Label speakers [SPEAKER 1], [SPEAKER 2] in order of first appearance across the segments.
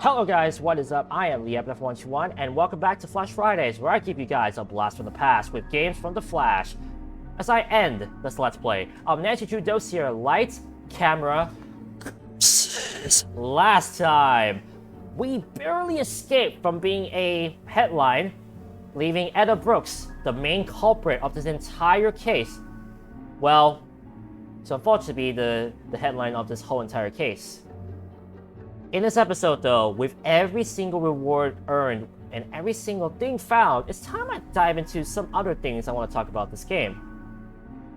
[SPEAKER 1] Hello guys, what is up? I am LeeF121 and welcome back to Flash Fridays, where I give you guys a blast from the past with games from the Flash. As I end this Let's Play of Nancy Drew Dossier, lights, camera, last time, we barely escaped from being a headline, leaving Etta Brooks, the main culprit of this entire case. Well, so unfortunately the headline of this whole entire case. In this episode though, with every single reward earned and every single thing found, it's time I dive into some other things I want to talk about this game.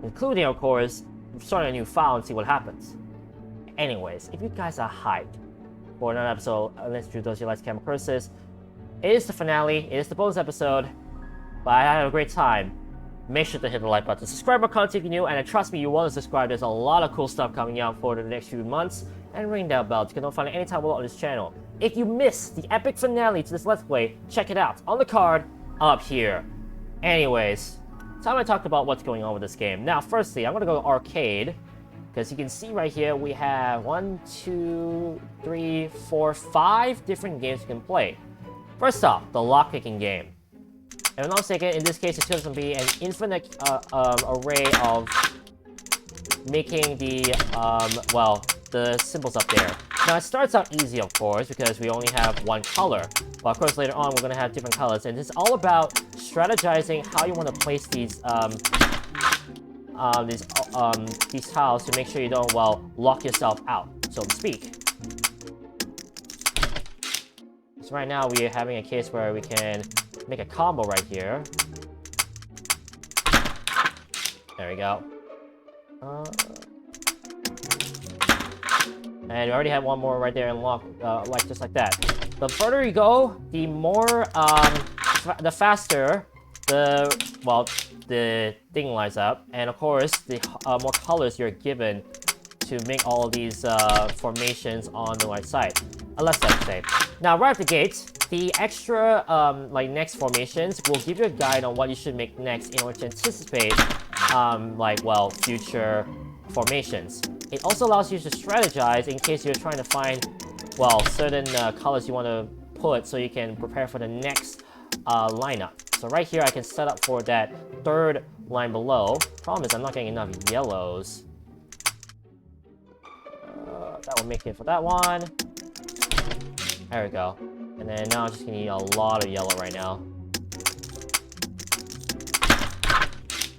[SPEAKER 1] Including, of course, starting a new file and see what happens. Anyways, if you guys are hyped for another episode of Let's Drew Dossier Lights Camera Curses, it is the finale, it is the bonus episode, but I had a great time. Make sure to hit the like button, subscribe for content if you're new, and trust me, you want to subscribe. There's a lot of cool stuff coming out for the next few months. And ring that bell to get notified anytime we're on this channel. If you missed the epic finale to this Let's Play, check it out on the card up here. Anyways, time I talked about what's going on with this game. Now, firstly, I'm going to go to arcade, because you can see right here we have 1, 2, 3, 4, 5 different games you can play. First off, the lock-picking game. And I'm not mistaken, in this case, it's going to be an infinite array of making the, the symbols up there. Now, it starts out easy, of course, because we only have one color. But, of course, later on, we're going to have different colors. And it's all about strategizing how you want to place these tiles to make sure you don't, well, lock yourself out, so to speak. So right now, we are having a case where we can make a combo right here. There we go. And we already have one more right there unlocked, like just like that. The further you go, the more, the faster the thing lights up, and of course, the more colors you're given to make all these formations on the right side. Left side, say. Now, right at the gate, the extra next formations will give you a guide on what you should make next in order to anticipate future formations. It also allows you to strategize in case you're trying to find, certain colors you want to put so you can prepare for the next lineup. So right here, I can set up for that third line below. Problem is, I'm not getting enough yellows. That will make it for that one. There we go. And then now I'm just gonna need a lot of yellow right now.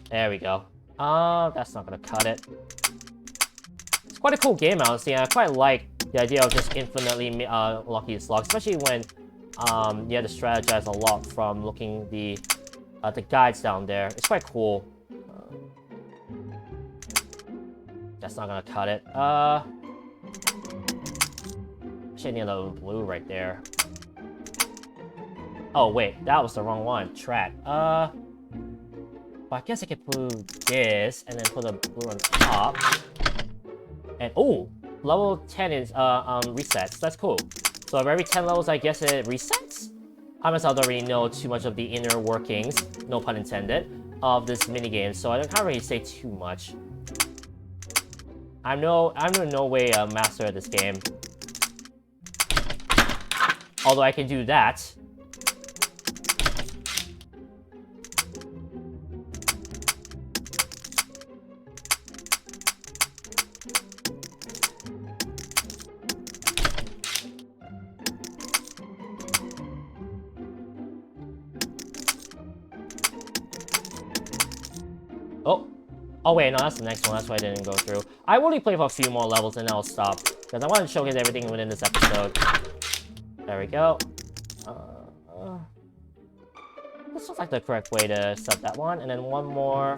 [SPEAKER 1] There we go. That's not gonna cut it. It's quite a cool game, honestly, and I quite like the idea of just infinitely locking these locks, especially when you have to strategize a lot from looking the guides down there. It's quite cool. That's not gonna cut it. Actually, I need a little blue right there. Oh wait, that was the wrong one. Track. Well, I guess I could put this and then put a blue on top. And oh, level 10 is resets. That's cool. So every 10 levels, I guess it resets. I myself don't really know too much of the inner workings, no pun intended, of this minigame, so I can't really say too much. I'm in no way a master at this game. Although I can do that. Oh wait, no, that's the next one. That's why I didn't go through. I will only play for a few more levels and then I'll stop. Because I want to showcase everything within this episode. There we go. This looks like the correct way to set that one. And then one more.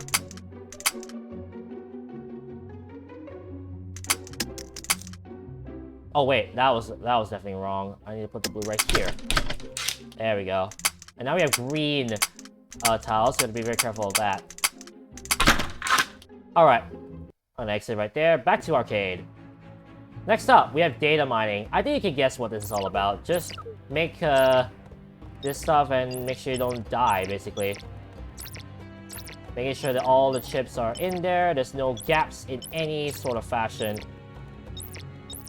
[SPEAKER 1] Oh wait, that was definitely wrong. I need to put the blue right here. There we go. And now we have green tiles, so we have to be very careful of that. Alright, an exit right there. Back to arcade. Next up, we have data mining. I think you can guess what this is all about. Just make this stuff and make sure you don't die, basically. Making sure that all the chips are in there. There's no gaps in any sort of fashion.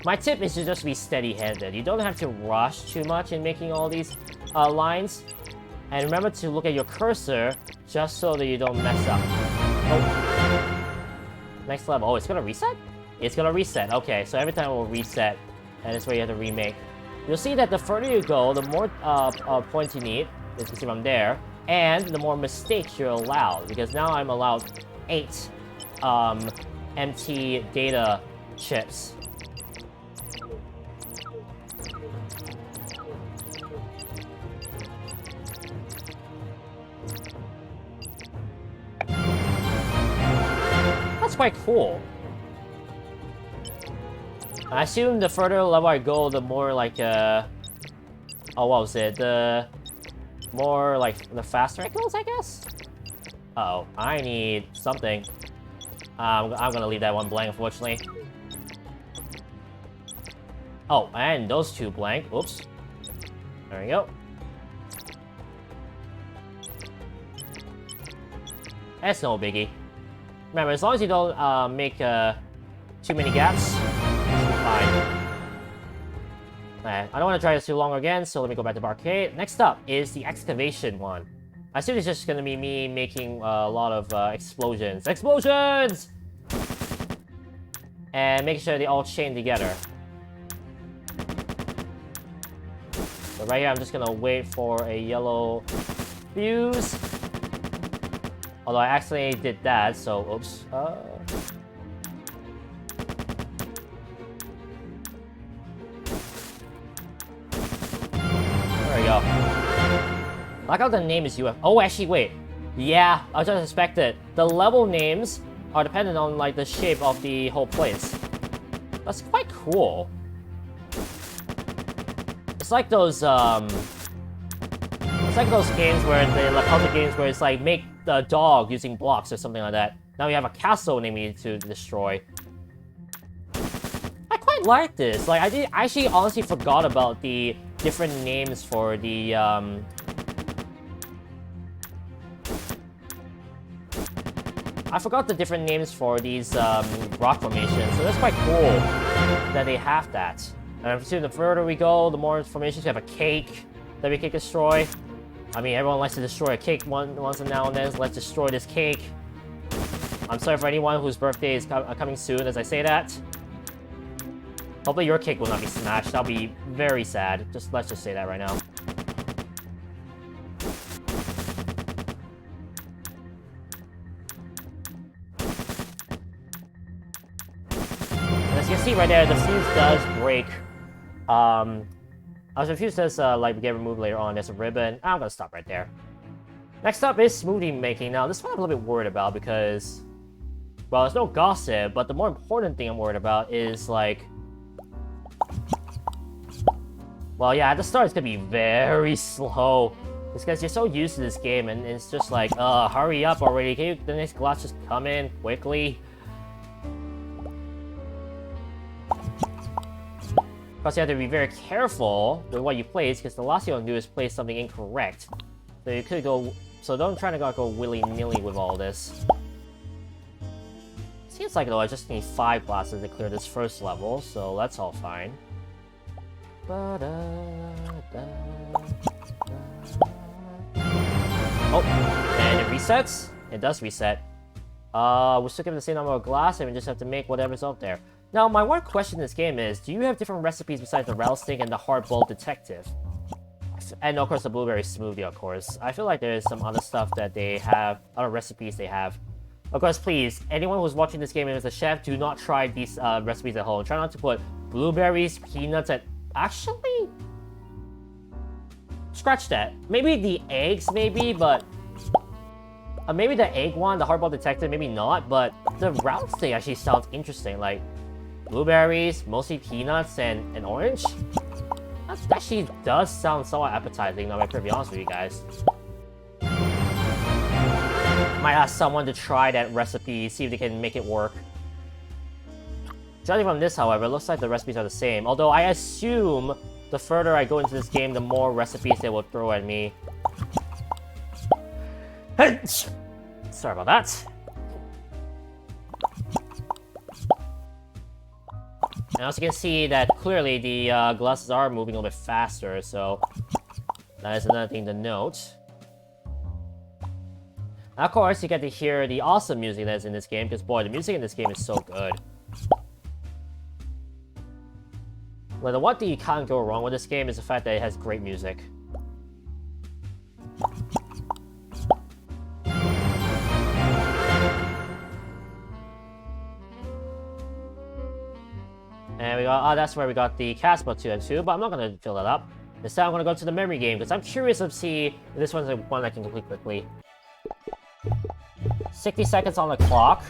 [SPEAKER 1] My tip is to just be steady-handed. You don't have to rush too much in making all these lines. And remember to look at your cursor just so that you don't mess up. Oh. Next level. Oh, it's gonna reset? It's gonna reset. Okay, so every time it will reset, and it's where you have to remake. You'll see that the further you go, the more points you need, as you can see from there, and the more mistakes you're allowed. Because now I'm allowed 8 empty data chips. That's quite cool. I assume the further level I go, the more like oh, what was it? The more like the faster it goes, I guess. Uh-oh, I need something. I'm gonna leave that one blank, unfortunately. Oh, and those 2 blank. Oops. There we go. That's no biggie. Remember, as long as you don't make too many gaps, you should be fine. I don't want to try this too long again, so let me go back to Barcade. Next up is the excavation one. I assume it's just gonna be me making a lot of explosions. Explosions! And making sure they all chain together. So right here, I'm just gonna wait for a yellow fuse. Although I accidentally did that, so oops. There we go. I like how the name is UF. Oh, actually, wait. Yeah, I just expected. The level names are dependent on like the shape of the whole place. That's quite cool. It's like those it's like those games where the puzzle games where it's like make the dog using blocks or something like that. Now you have a castle they need to destroy. I quite like this. Like I actually honestly forgot about the different names for the I forgot the different names for these rock formations, so that's quite cool that they have that. And the further we go, the more formations. We have a cake that we can destroy. I mean, everyone likes to destroy a cake once and now and then, so let's destroy this cake. I'm sorry for anyone whose birthday is coming soon as I say that. Hopefully your cake will not be smashed. That'll be very sad. Let's just say that right now. As you can see right there, the fuse does break. As the fuse does like get removed later on, there's a ribbon. I'm gonna stop right there. Next up is smoothie making. Now this one I'm a little bit worried about because, well, there's no gossip, but the more important thing I'm worried about is like, well, yeah, at the start it's gonna be very slow. It's because you're so used to this game and it's just like, hurry up already. Can the next glass just come in quickly? Because you have to be very careful with what you place, because the last thing you want to do is place something incorrect. So you could go, so don't try to go willy-nilly with all this. Seems like though I just need 5 glasses to clear this first level, so that's all fine. Oh, and it resets? It does reset. We're still given the same number of glass, and we just have to make whatever's up there. Now, my one question in this game is, do you have different recipes besides the rattlesnake and the hard-boiled detective? And of course, the blueberry smoothie, of course. I feel like there's some other stuff that they have, other recipes they have. Of course, please, anyone who's watching this game and is a chef, do not try these recipes at home. Try not to put blueberries, peanuts, and... Actually... Scratch that. Maybe the eggs, maybe, but... maybe the egg one, the hard-boiled detective, maybe not, but the rattlesnake actually sounds interesting, like... Blueberries, mostly peanuts, and an orange? That actually does sound somewhat appetizing, now to be honest with you guys. Might ask someone to try that recipe, see if they can make it work. Judging from this, however, it looks like the recipes are the same. Although I assume the further I go into this game, the more recipes they will throw at me. Sorry about that. And as you can see that clearly the glasses are moving a little bit faster, so that is another thing to note. And of course, you get to hear the awesome music that's in this game, because boy, the music in this game is so good. Well, the one thing you can't go wrong with this game is the fact that it has great music. And we got, that's where we got the Casper 2 and 2, but I'm not going to fill that up. Instead, I'm going to go to the memory game, because I'm curious to see if this one's the one I can complete quickly. 60 seconds on the clock.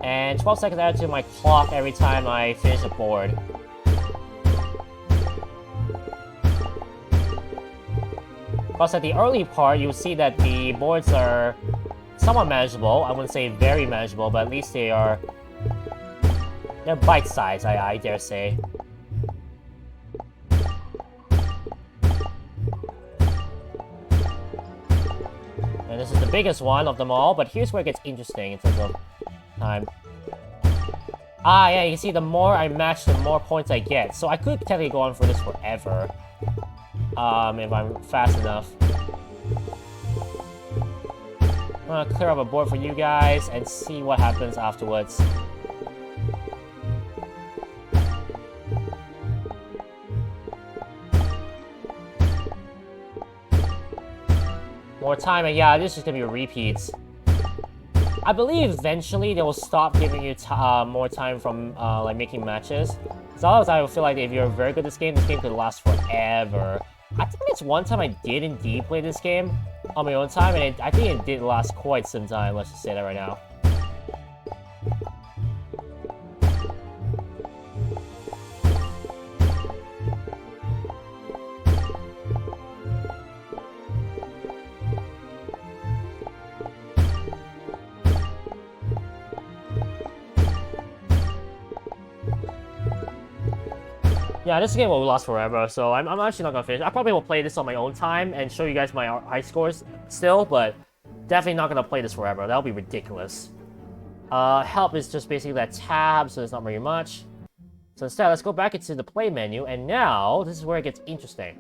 [SPEAKER 1] And 12 seconds added to my clock every time I finish a board. Plus, at the early part, you'll see that the boards are somewhat manageable. I wouldn't say very manageable, but at least they're bite-sized, I dare say. And this is the biggest one of them all, but here's where it gets interesting in terms of time. Ah, yeah, you can see the more I match, the more points I get. So I could technically go on for this forever. If I'm fast enough. I'm gonna clear up a board for you guys and see what happens afterwards. More time, and yeah, this is gonna be repeats. I believe eventually they will stop giving you more time from like making matches. Because otherwise I feel like if you're very good at this game could last forever. I think it's one time I did indeed play this game on my own time, and I think it did last quite some time, let's just say that right now. Yeah, this game will last forever, so I'm actually not gonna finish. I probably will play this on my own time and show you guys my high scores still, but definitely not gonna play this forever. That'll be ridiculous. Help is just basically that tab, so there's not very much. So instead, let's go back into the play menu, and now this is where it gets interesting.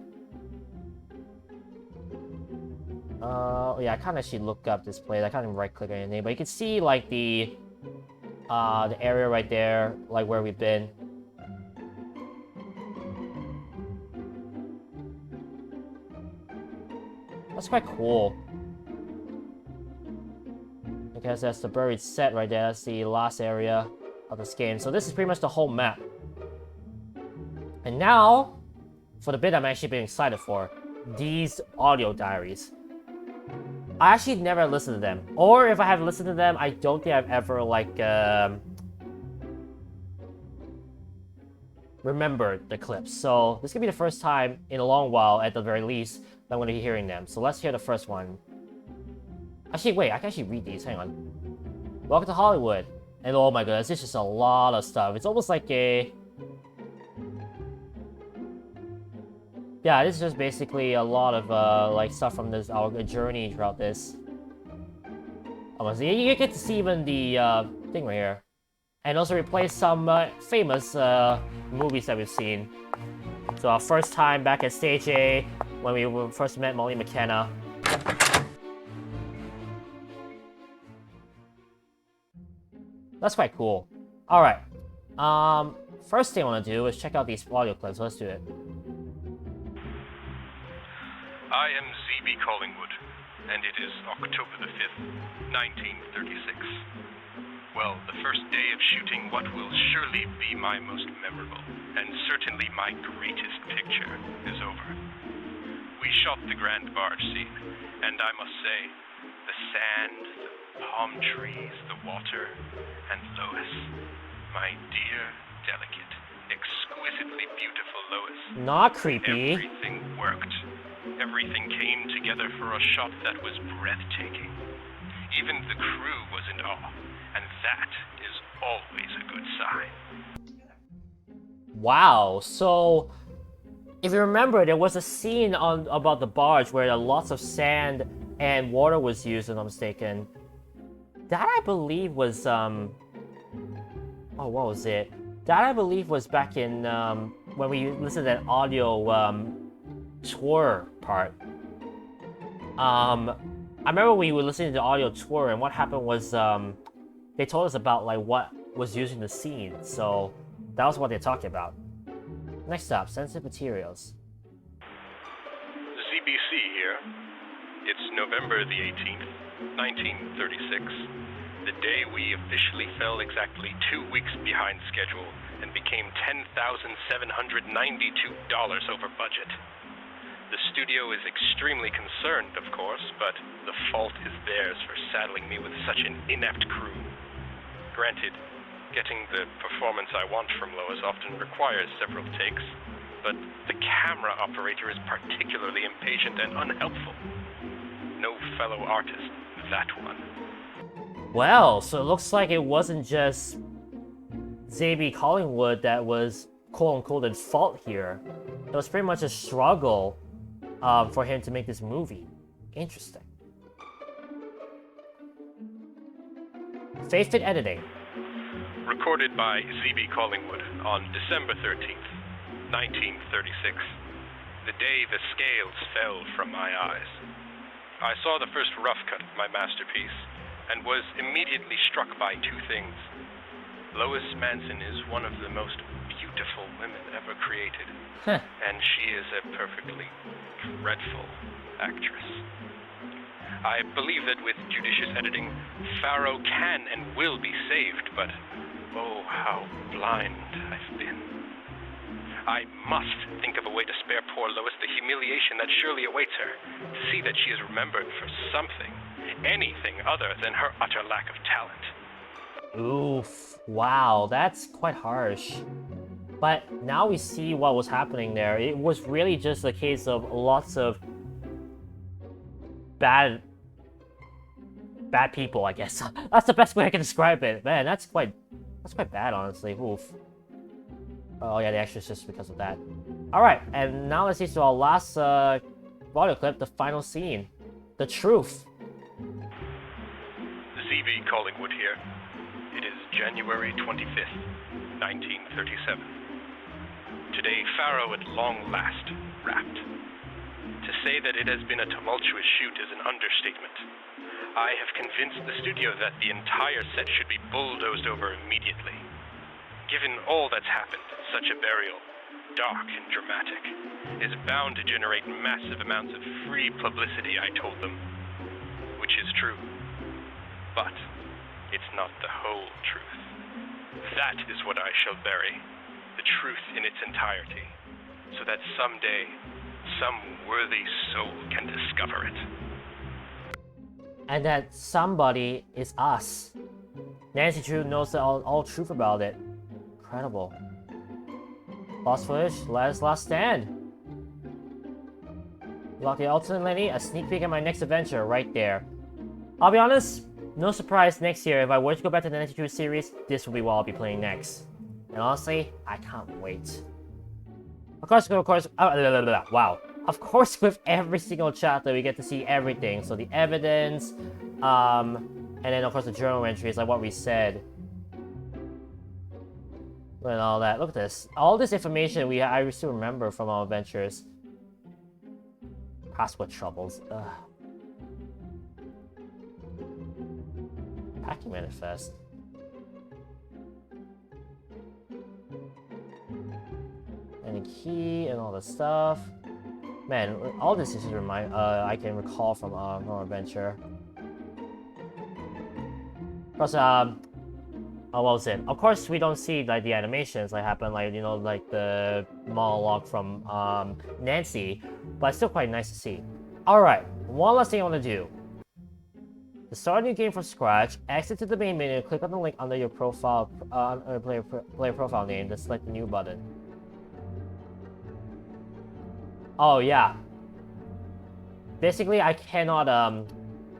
[SPEAKER 1] Yeah, I can't actually look up this place. I can't even right-click or anything, but you can see like the area right there, like where we've been. That's quite cool. Because that's the buried set right there. That's the last area of this game. So this is pretty much the whole map. And now, for the bit I'm actually being excited for, these audio diaries. I actually never listened to them. Or if I have listened to them, I don't think I've ever, like, remembered the clips. So this could be the first time in a long while, at the very least, that I'm going to be hearing them. So let's hear the first one. Actually, wait, I can actually read these. Hang on. Welcome to Hollywood. And oh my goodness, it's just a lot of stuff. It's almost like a... Yeah, this is just basically a lot of, like, stuff from this, our journey throughout this. You get to see even the, thing right here. And also replace some, famous, movies that we've seen. So our first time back at Stage A, when we first met Molly McKenna. That's quite cool. Alright. First thing I want to do is check out these audio clips. Let's do it.
[SPEAKER 2] I am Z.B. Collingwood, and it is October the 5th, 1936. Well, the first day of shooting what will surely be my most memorable, and certainly my greatest picture, is over. We shot the grand barge scene, and I must say, the sand, the palm trees, the water, and Lois, my dear, delicate, exquisitely beautiful Lois.
[SPEAKER 1] Not creepy.
[SPEAKER 2] Everything worked. Everything came together for a shot that was breathtaking. Even the crew was in awe, and that is always a good sign.
[SPEAKER 1] Wow, so if you remember, there was a scene about the barge where there are lots of sand and water was used, if I'm not mistaken. That I believe was oh, what was it? That I believe was back in when we listened to that audio tour part. I remember we were listening to the audio tour, and what happened was they told us about like what was used in the scene, so that was what they're talking about. Next up, sensitive materials.
[SPEAKER 2] ZBC here. It's November the 18th, 1936. The day we officially fell exactly 2 weeks behind schedule and became $10,792 over budget. The studio is extremely concerned, of course, but the fault is theirs for saddling me with such an inept crew. Granted, getting the performance I want from Lois often requires several takes, but the camera operator is particularly impatient and unhelpful. No fellow artist, that one.
[SPEAKER 1] Well, so it looks like it wasn't just Z.B. Collingwood that was quote-unquote at fault here. It was pretty much a struggle for him to make this movie. Interesting. Faith Fit editing.
[SPEAKER 2] Recorded by Z.B. Collingwood on December 13th, 1936. The day the scales fell from my eyes. I saw the first rough cut of my masterpiece and was immediately struck by two things. Lois Manson is one of the most beautiful women ever created, and she is a perfectly dreadful actress. I believe that with judicious editing, Pharaoh can and will be saved, but oh, how blind I've been. I must think of a way to spare poor Lois the humiliation that surely awaits her, to see that she is remembered for something, anything other than her utter lack of talent.
[SPEAKER 1] Oof, wow, that's quite harsh. But now we see what was happening there. It was really just a case of lots of bad people, I guess. That's the best way I can describe it. Man, that's quite bad, honestly. Oof. Oh yeah, the exorcist because of that. Alright, and now let's see to our last audio clip, the final scene. The truth.
[SPEAKER 2] Z.B. Collingwood here. It is January 25th, 1937. Today, Pharaoh at long last wrapped. To say that it has been a tumultuous shoot is an understatement. I have convinced the studio that the entire set should be bulldozed over immediately. Given all that's happened, such a burial, dark and dramatic, is bound to generate massive amounts of free publicity, I told them. Which is true. But it's not the whole truth. That is what I shall bury. The truth in its entirety. So that someday, some worthy soul can discover it.
[SPEAKER 1] And that somebody is us. Nancy Drew knows all truth about it. Incredible. Lost footage, last stand. Lock the alternate lady, a sneak peek at my next adventure right there. I'll be honest, no surprise next year if I were to go back to the Nancy Drew series, this will be what I'll be playing next. And honestly, I can't wait. Of course, wow. Of course, with every single chapter, we get to see everything. So the evidence, and then of course the journal entries, like what we said. And all that. Look at this. All this information I still remember from our adventures. Password troubles. Ugh. Packing manifest. And the key and all the stuff. Man, all this is I can recall from our adventure. Plus, oh, what was it? Of course, we don't see like the animations that happen, like like the monologue from Nancy, but it's still quite nice to see. All right, one last thing I want to do. To start a new game from scratch, exit to the main menu, click on the link under your profile, player profile name, then select the new button. Oh yeah. Basically, I cannot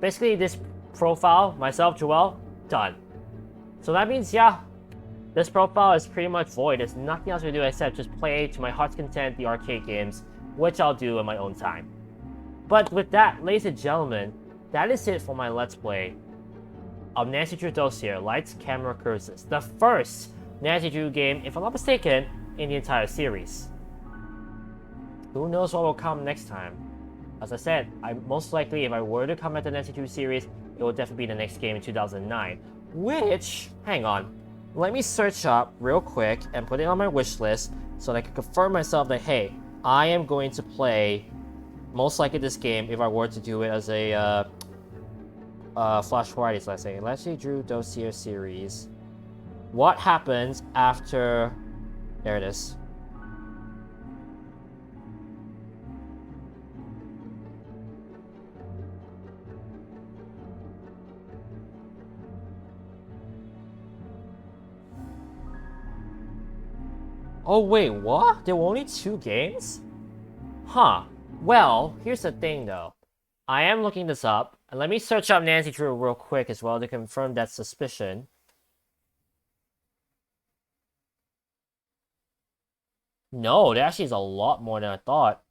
[SPEAKER 1] basically this profile, myself, Joel, done. So that means, yeah, this profile is pretty much void. There's nothing else to do except just play to my heart's content the arcade games, which I'll do in my own time. But with that, ladies and gentlemen, that is it for my Let's Play of Nancy Drew Dossier, Lights, Camera, Curses. The first Nancy Drew game, if I'm not mistaken, in the entire series. Who knows what will come next time? As I said, most likely, if I were to come at the Nancy Drew series, it will definitely be the next game in 2009. Which, hang on, let me search up real quick and put it on my wish list so that I can confirm myself that, hey, I am going to play most likely this game if I were to do it as a Flash Fridays, let's say. Nancy Drew Dossier series. What happens after... There it is. Oh wait, what? There were only 2 games? Huh. Well, here's the thing though. I am looking this up, and let me search up Nancy Drew real quick as well to confirm that suspicion. No, there actually is a lot more than I thought.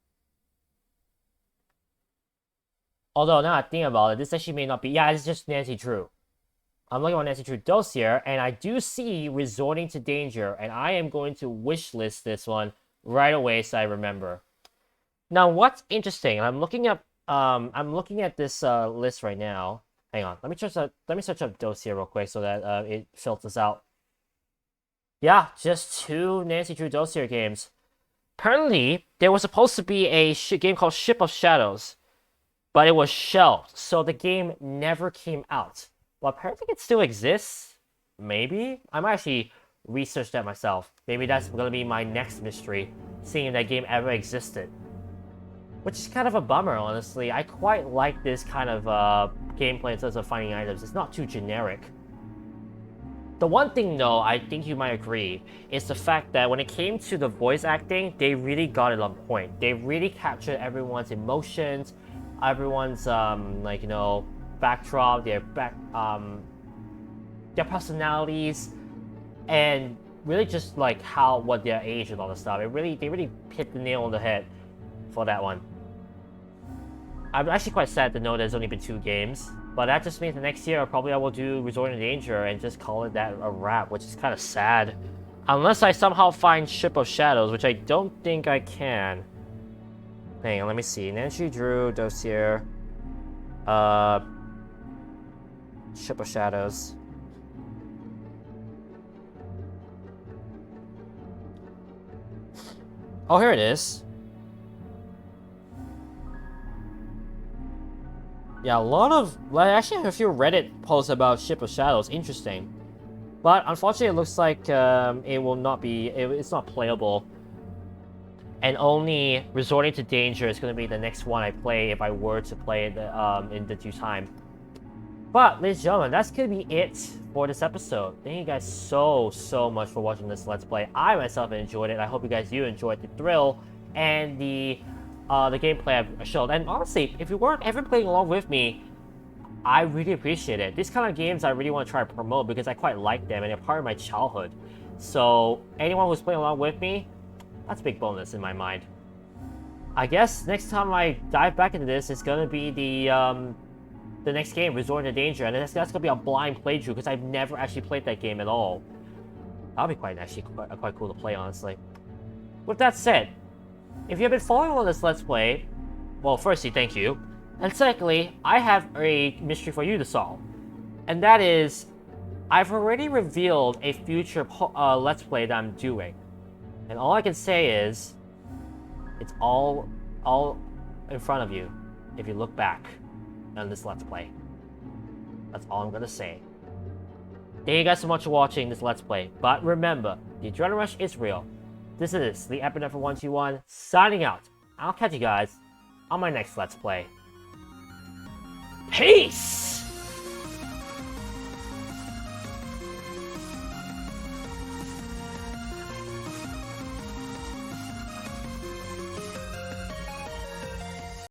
[SPEAKER 1] Although, now I think about it, this actually may not be... Yeah, it's just Nancy Drew. I'm looking at Nancy Drew Dossier, and I do see Resorting to Danger, and I am going to wishlist this one right away so I remember. Now, what's interesting, I'm looking at this list right now. Hang on, let me search up Dossier real quick so that it filters out. Yeah, just 2 Nancy Drew Dossier games. Apparently, there was supposed to be a game called Ship of Shadows, but it was shelved, so the game never came out. Well, apparently it still exists. Maybe? I might actually research that myself. Maybe that's gonna be my next mystery, seeing if that game ever existed. Which is kind of a bummer, honestly. I quite like this kind of gameplay in terms of finding items. It's not too generic. The one thing, though, I think you might agree, is the fact that when it came to the voice acting, they really got it on point. They really captured everyone's emotions, everyone's, like, you know, backdrop, their personalities, and really just like what their age and all the stuff. They really hit the nail on the head for that one. I'm actually quite sad to know there's only been 2 games, but that just means the next year probably I will do Resorting to Danger and just call it that a wrap, which is kind of sad. Unless I somehow find Ship of Shadows, which I don't think I can. Hang on, let me see. Nancy Drew Dossier. Ship of Shadows. Oh, here it is. Yeah, I actually have a few Reddit posts about Ship of Shadows. Interesting. But unfortunately, it looks like it will not be, it's not playable. And only Resorting to Danger is going to be the next one I play if I were to play it in the due time. But, ladies and gentlemen, that's going to be it for this episode. Thank you guys so much for watching this Let's Play. I myself enjoyed it. I hope you guys enjoyed the thrill and the gameplay I've showed. And honestly, if you weren't ever playing along with me, I really appreciate it. These kind of games I really want to try to promote because I quite like them and they're part of my childhood. So, anyone who's playing along with me, that's a big bonus in my mind. I guess next time I dive back into this, it's going to be the next game, Resorting to Danger, and that's going to be a blind playthrough because I've never actually played that game at all. That'll be quite cool to play, honestly. With that said, if you've been following on this Let's Play, well, firstly, thank you. And secondly, I have a mystery for you to solve. And that is, I've already revealed a future Let's Play that I'm doing. And all I can say is, it's all in front of you if you look back on this Let's Play. That's all I'm gonna say. Thank you guys so much for watching this Let's Play. But remember, the adrenaline rush is real. This is the Epinephrine 121 signing out. I'll catch you guys on my next Let's Play. Peace!